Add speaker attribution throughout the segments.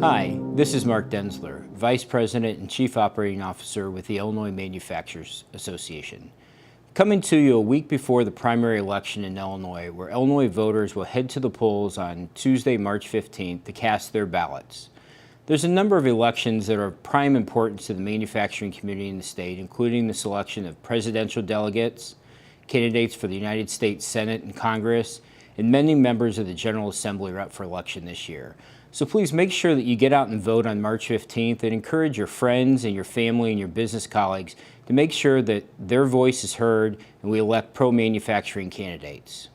Speaker 1: Hi, this is Mark Denzler, Vice President and Chief Operating Officer with the Illinois Manufacturers Association. Coming to you a week before the primary election in Illinois, where Illinois voters will head to the polls on Tuesday, March 15th to cast their ballots. There's a number of elections that are of prime importance to the manufacturing community in the state, including the selection of presidential delegates, candidates for the United States Senate and Congress, and many members of the General Assembly are up for election this year. So please make sure that you get out and vote on March 15th and encourage your friends and your family and your business colleagues to make sure that their voice is heard and we elect pro-manufacturing candidates.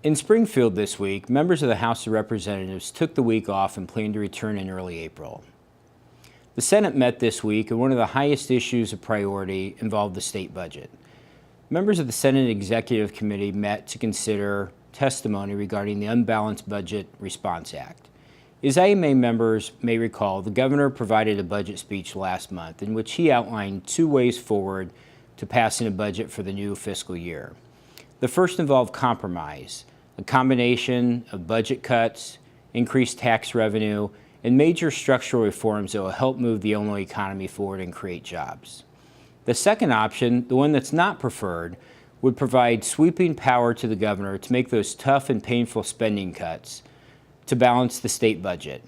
Speaker 1: In Springfield this week, members of the House of Representatives took the week off and plan to return in early April. The Senate met this week, and one of the highest issues of priority involved the state budget. Members of the Senate Executive Committee met to consider testimony regarding the Unbalanced Budget Response Act. As IMA members may recall, the governor provided a budget speech last month in which he outlined two ways forward to passing a budget for the new fiscal year. The first involved compromise, a combination of budget cuts, increased tax revenue, and major structural reforms that will help move the Illinois economy forward and create jobs. The second option, the one that's not preferred, would provide sweeping power to the governor to make those tough and painful spending cuts to balance the state budget.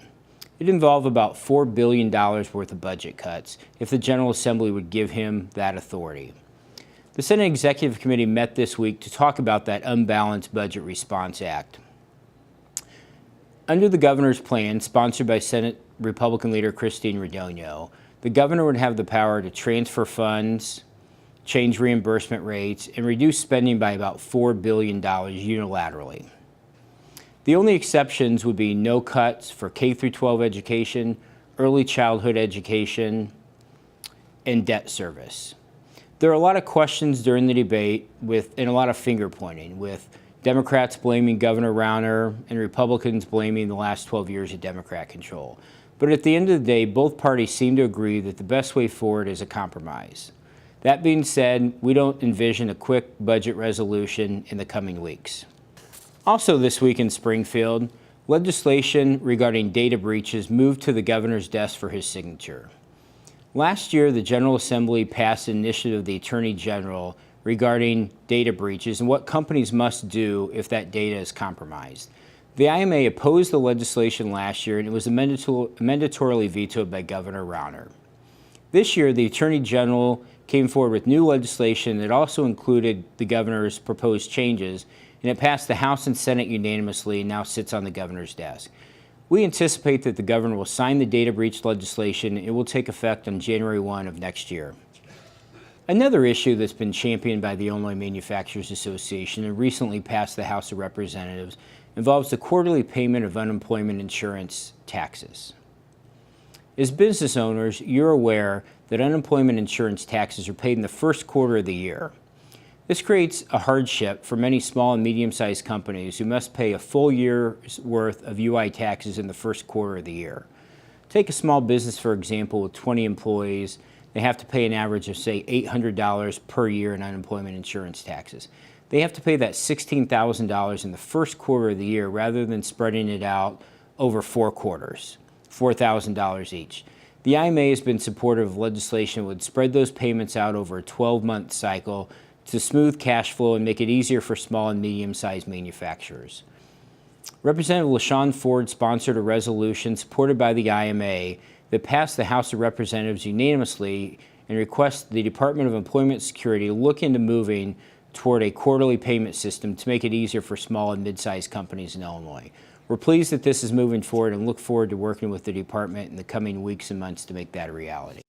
Speaker 1: It involved about $4 billion worth of budget cuts if the General Assembly would give him that authority. The Senate Executive Committee met this week to talk about that Unbalanced Budget Response Act. Under the governor's plan, sponsored by Senate Republican leader Christine Radogno, the governor would have the power to transfer funds, change reimbursement rates, and reduce spending by about $4 billion unilaterally. The only exceptions would be no cuts for K-12 education, early childhood education, and debt service. There are a lot of questions during the debate and a lot of finger pointing, with Democrats blaming Governor Rauner and Republicans blaming the last 12 years of Democrat control. But at the end of the day, both parties seem to agree that the best way forward is a compromise. That being said, we don't envision a quick budget resolution in the coming weeks. Also this week in Springfield, legislation regarding data breaches moved to the governor's desk for his signature. Last year, the General Assembly passed an initiative of the Attorney General regarding data breaches and what companies must do if that data is compromised. The IMA opposed the legislation last year, and it was mandatorily vetoed by Governor Rauner. This year, the Attorney General came forward with new legislation that also included the governor's proposed changes, and it passed the House and Senate unanimously and now sits on the governor's desk. We anticipate that the governor will sign the data breach legislation, and it will take effect on January 1 of next year. Another issue that's been championed by the Illinois Manufacturers Association and recently passed the House of Representatives involves the quarterly payment of unemployment insurance taxes. As business owners, you're aware that unemployment insurance taxes are paid in the first quarter of the year. This creates a hardship for many small and medium-sized companies who must pay a full year's worth of UI taxes in the first quarter of the year. Take a small business, for example, with 20 employees. They have to pay an average of, say, $800 per year in unemployment insurance taxes. They have to pay that $16,000 in the first quarter of the year rather than spreading it out over 4 quarters, $4,000 each. The IMA has been supportive of legislation that would spread those payments out over a 12-month cycle to smooth cash flow and make it easier for small and medium-sized manufacturers. Representative LaShawn Ford sponsored a resolution supported by the IMA that passed the House of Representatives unanimously and requests the Department of Employment Security to look into moving toward a quarterly payment system to make it easier for small and mid-sized companies in Illinois. We're pleased that this is moving forward and look forward to working with the department in the coming weeks and months to make that a reality.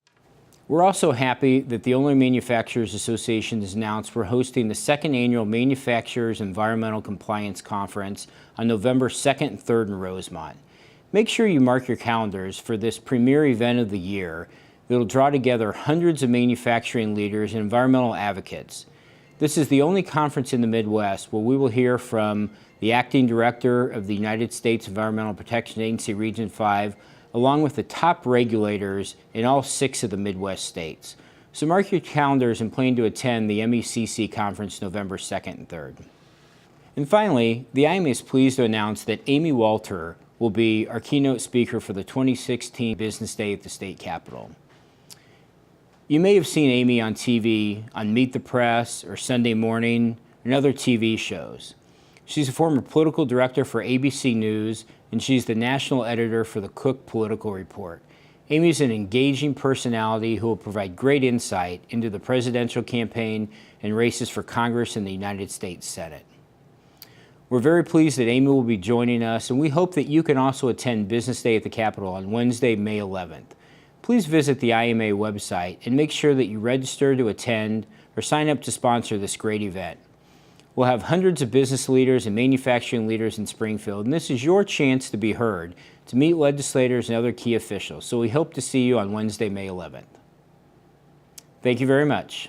Speaker 1: We're also happy that the Illinois Manufacturers Association has announced we're hosting the second annual Manufacturers Environmental Compliance Conference on November 2nd and 3rd in Rosemont. Make sure you mark your calendars for this premier event of the year that will draw together hundreds of manufacturing leaders and environmental advocates. This is the only conference in the Midwest where we will hear from the Acting Director of the United States Environmental Protection Agency Region 5, along with the top regulators in all 6 of the Midwest states. So mark your calendars and plan to attend the MECC conference November 2nd and 3rd. And finally, the IMA is pleased to announce that Amy Walter will be our keynote speaker for the 2016 Business Day at the State Capitol. You may have seen Amy on TV on Meet the Press or Sunday Morning and other TV shows. She's a former political director for ABC News, and she's the national editor for the Cook Political Report. Amy is an engaging personality who will provide great insight into the presidential campaign and races for Congress and the United States Senate. We're very pleased that Amy will be joining us, and we hope that you can also attend Business Day at the Capitol on Wednesday, May 11th. Please visit the IMA website and make sure that you register to attend or sign up to sponsor this great event. We'll have hundreds of business leaders and manufacturing leaders in Springfield, and this is your chance to be heard, to meet legislators and other key officials. So we hope to see you on Wednesday, May 11th. Thank you very much.